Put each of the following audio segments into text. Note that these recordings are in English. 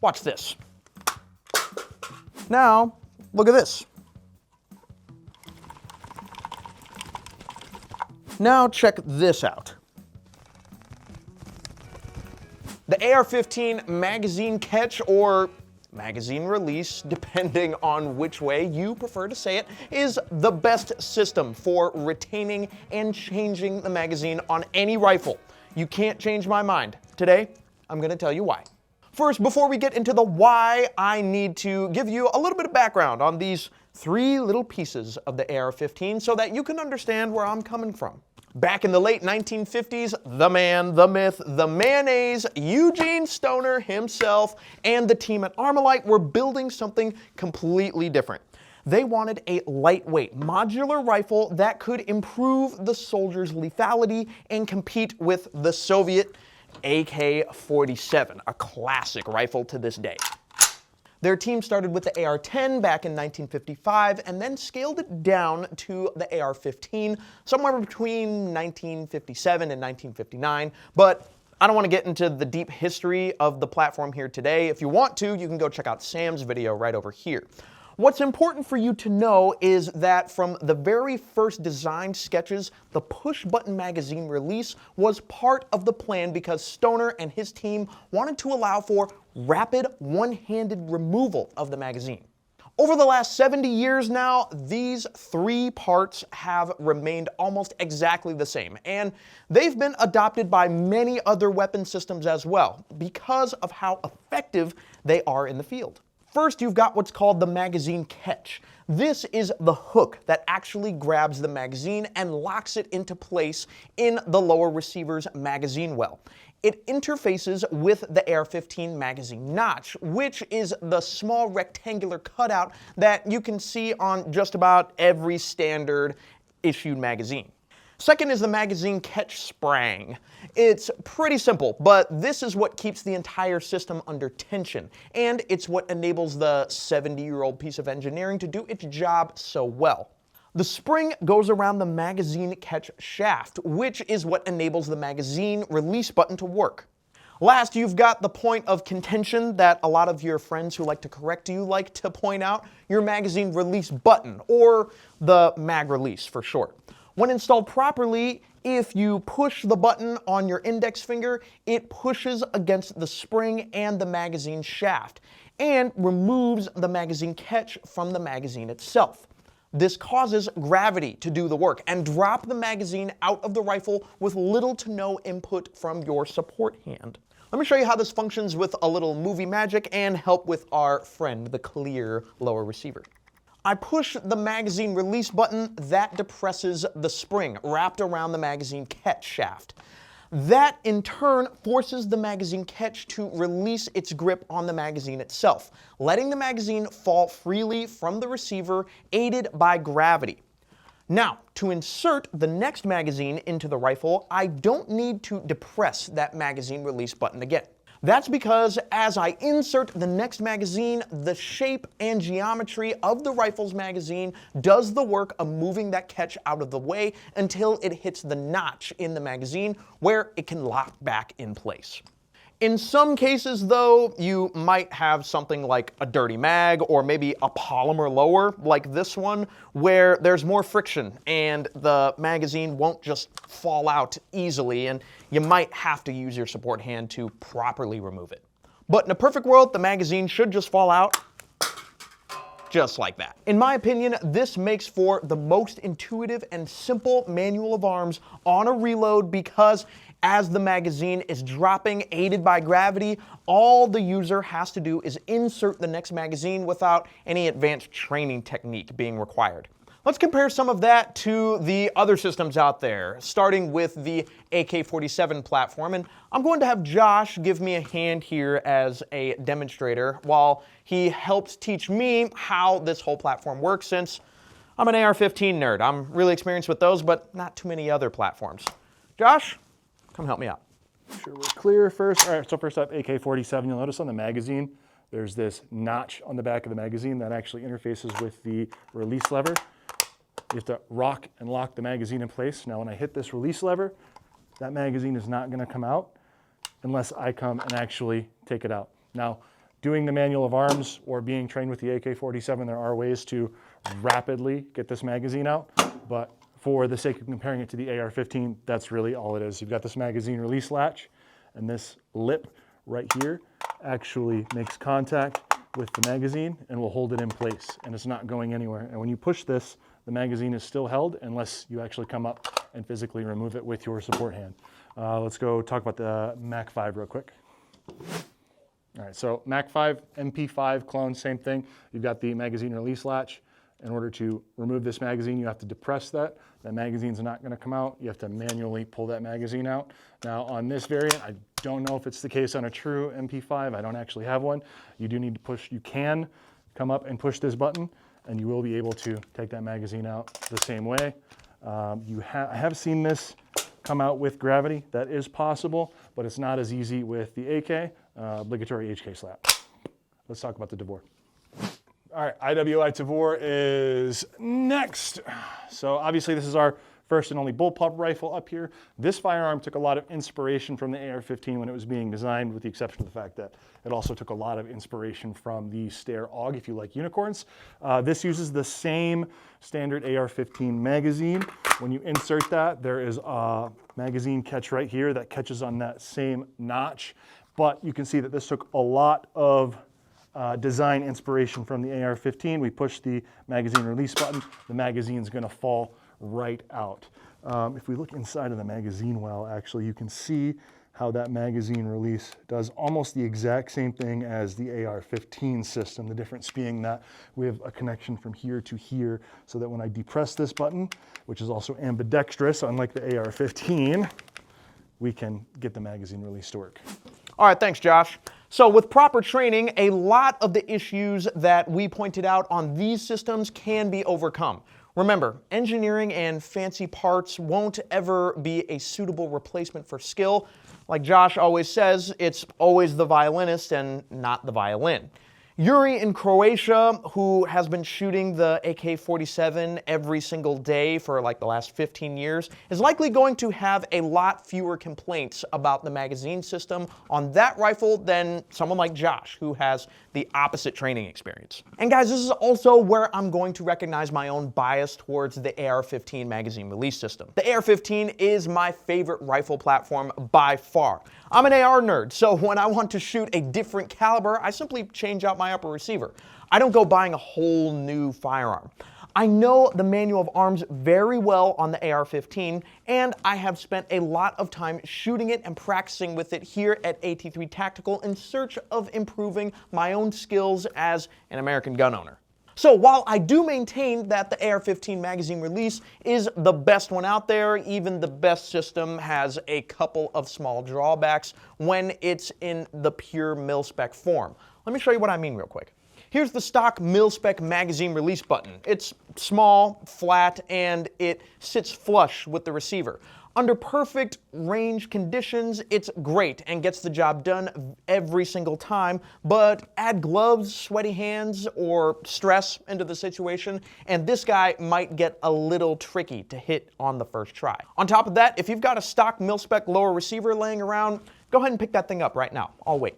Watch this. Now, look at this. Now check this out. The AR-15 magazine catch, or magazine release, depending on which way you prefer to say it, is the best system for retaining and changing the magazine on any rifle. You can't change my mind. Today, I'm going to tell you why. First, before we get into the why, I need to give you a little bit of background on these three little pieces of the AR-15 so that you can understand where I'm coming from. Back in the late 1950s, the man, the myth, the mayonnaise, Eugene Stoner himself, and the team at Armalite were building something completely different. They wanted a lightweight, modular rifle that could improve the soldier's lethality and compete with the Soviet AK-47, a classic rifle to this day. Their team started with the AR-10 back in 1955 and then scaled it down to the AR-15 somewhere between 1957 and 1959, but I don't want to get into the deep history of the platform here today. If you want to, you can go check out Sam's video right over here. What's important for you to know is that from the very first design sketches, the push-button magazine release was part of the plan because Stoner and his team wanted to allow for rapid, one-handed removal of the magazine. Over the last 70 years now, these three parts have remained almost exactly the same, and they've been adopted by many other weapon systems as well because of how effective they are in the field. First, you've got what's called the magazine catch. This is the hook that actually grabs the magazine and locks it into place in the lower receiver's magazine well. It interfaces with the AR-15 magazine notch, which is the small rectangular cutout that you can see on just about every standard issued magazine. Second is the magazine catch sprang. It's pretty simple, but this is what keeps the entire system under tension, and it's what enables the 70-year-old piece of engineering to do its job so well. The spring goes around the magazine catch shaft, which is what enables the magazine release button to work. Last, you've got the point of contention that a lot of your friends who like to correct you like to point out, your magazine release button, or the mag release for short. When installed properly, if you push the button on your index finger, it pushes against the spring and the magazine shaft and removes the magazine catch from the magazine itself. This causes gravity to do the work and drop the magazine out of the rifle with little to no input from your support hand. Let me show you how this functions with a little movie magic and help with our friend, the clear lower receiver. I push the magazine release button that depresses the spring wrapped around the magazine catch shaft. That in turn forces the magazine catch to release its grip on the magazine itself, letting the magazine fall freely from the receiver, aided by gravity. Now, to insert the next magazine into the rifle, I don't need to depress that magazine release button again. That's because as I insert the next magazine, the shape and geometry of the rifle's magazine does the work of moving that catch out of the way until it hits the notch in the magazine where it can lock back in place. In some cases, though, you might have something like a dirty mag or maybe a polymer lower like this one where there's more friction and the magazine won't just fall out easily, and you might have to use your support hand to properly remove it. But in a perfect world, the magazine should just fall out just like that. In my opinion, this makes for the most intuitive and simple manual of arms on a reload because as the magazine is dropping, aided by gravity, all the user has to do is insert the next magazine without any advanced training technique being required. Let's compare some of that to the other systems out there, starting with the AK-47 platform. And I'm going to have Josh give me a hand here as a demonstrator while he helps teach me how this whole platform works, since I'm an AR-15 nerd. I'm really experienced with those, but not too many other platforms. Josh? Come help me out. Sure, we're clear first. All right, so first up, AK-47. You'll notice on the magazine, there's this notch on the back of the magazine that actually interfaces with the release lever. You have to rock and lock the magazine in place. Now, when I hit this release lever, that magazine is not going to come out unless I come and actually take it out. Now, doing the manual of arms or being trained with the AK-47, there are ways to rapidly get this magazine out, but for the sake of comparing it to the AR-15, that's really all it is. You've got this magazine release latch, and this lip right here actually makes contact with the magazine and will hold it in place, and it's not going anywhere. And when you push this, the magazine is still held unless you actually come up and physically remove it with your support hand. Let's go talk about the MAC-5 real quick. All right, so MAC-5, MP5 clone, same thing. You've got the magazine release latch. In order to remove this magazine, you have to depress that. That magazine's not gonna come out. You have to manually pull that magazine out. Now on this variant, I don't know if it's the case on a true MP5. I don't actually have one. You do need to push, you can come up and push this button, and you will be able to take that magazine out the same way. I have seen this come out with gravity. That is possible, but it's not as easy with the AK, obligatory HK slap. Let's talk about the Tavor. All right, IWI Tavor is next. So obviously this is our first and only bullpup rifle up here. This firearm took a lot of inspiration from the AR-15 when it was being designed, with the exception of the fact that it also took a lot of inspiration from the Steyr AUG, if you like unicorns. This uses the same standard AR-15 magazine. When you insert that, there is a magazine catch right here that catches on that same notch. But you can see that this took a lot of design inspiration from the AR-15. We push the magazine release button, the magazine's gonna fall right out. If we look inside of the magazine well, actually, you can see how that magazine release does almost the exact same thing as the AR-15 system. The difference being that we have a connection from here to here, so that when I depress this button, which is also ambidextrous, unlike the AR-15, we can get the magazine release to work. All right, thanks, Josh. So with proper training, a lot of the issues that we pointed out on these systems can be overcome. Remember, engineering and fancy parts won't ever be a suitable replacement for skill. Like Josh always says, it's always the violinist and not the violin. Yuri in Croatia, who has been shooting the AK-47 every single day for like the last 15 years, is likely going to have a lot fewer complaints about the magazine system on that rifle than someone like Josh, who has the opposite training experience. And guys, this is also where I'm going to recognize my own bias towards the AR-15 magazine release system. The AR-15 is my favorite rifle platform by far. I'm an AR nerd, so when I want to shoot a different caliber, I simply change out my upper receiver. I don't go buying a whole new firearm. I know the manual of arms very well on the AR-15, and I have spent a lot of time shooting it and practicing with it here at AT3 Tactical in search of improving my own skills as an American gun owner. So while I do maintain that the AR-15 magazine release is the best one out there, even the best system has a couple of small drawbacks when it's in the pure mil-spec form. Let me show you what I mean real quick. Here's the stock mil-spec magazine release button. It's small, flat, and it sits flush with the receiver. Under perfect range conditions, it's great and gets the job done every single time, but add gloves, sweaty hands, or stress into the situation, and this guy might get a little tricky to hit on the first try. On top of that, if you've got a stock mil-spec lower receiver laying around, go ahead and pick that thing up right now. I'll wait.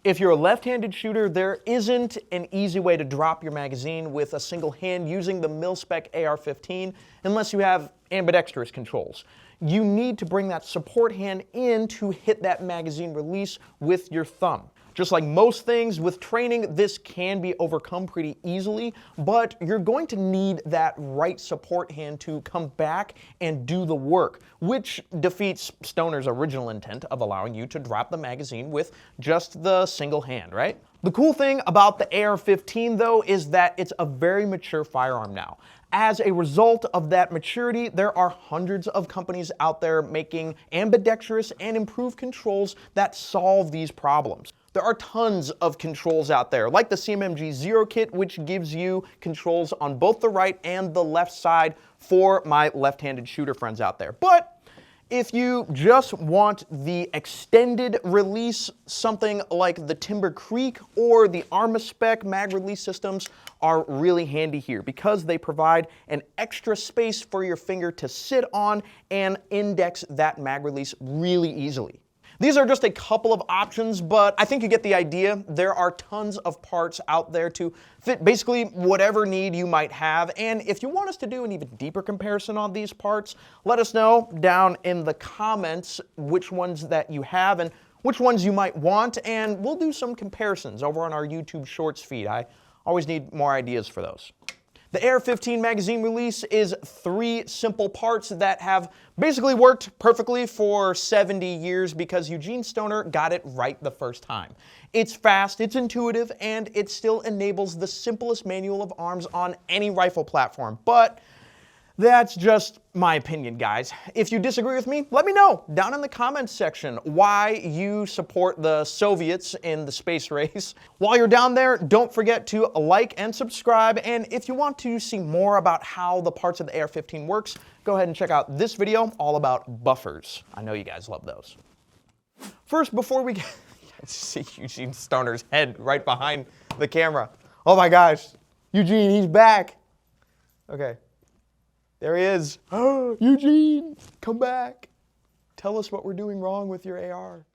If you're a left-handed shooter, there isn't an easy way to drop your magazine with a single hand using the mil-spec AR-15 unless you have ambidextrous controls. You need to bring that support hand in to hit that magazine release with your thumb. Just like most things with training, this can be overcome pretty easily, but you're going to need that right support hand to come back and do the work, which defeats Stoner's original intent of allowing you to drop the magazine with just the single hand, right? The cool thing about the AR-15 though is that it's a very mature firearm now. As a result of that maturity, there are hundreds of companies out there making ambidextrous and improved controls that solve these problems. There are tons of controls out there, like the CMMG Zero Kit, which gives you controls on both the right and the left side for my left-handed shooter friends out there. But if you just want the extended release, something like the Timber Creek or the Armaspec mag release systems are really handy here because they provide an extra space for your finger to sit on and index that mag release really easily. These are just a couple of options, but I think you get the idea. There are tons of parts out there to fit basically whatever need you might have. And if you want us to do an even deeper comparison on these parts, let us know down in the comments which ones that you have and which ones you might want, and we'll do some comparisons over on our YouTube Shorts feed. I always need more ideas for those. The AR-15 magazine release is 3 simple parts that have basically worked perfectly for 70 years because Eugene Stoner got it right the first time. It's fast, it's intuitive, and it still enables the simplest manual of arms on any rifle platform. But that's just my opinion, guys. If you disagree with me, let me know down in the comments section why you support the Soviets in the space race. While you're down there, don't forget to like and subscribe. And if you want to see more about how the parts of the AR-15 works, go ahead and check out this video all about buffers. I know you guys love those. First, before we get... I see Eugene Stoner's head right behind the camera. Oh my gosh, Eugene, he's back. Okay. There he is. Oh, Eugene, come back. Tell us what we're doing wrong with your AR.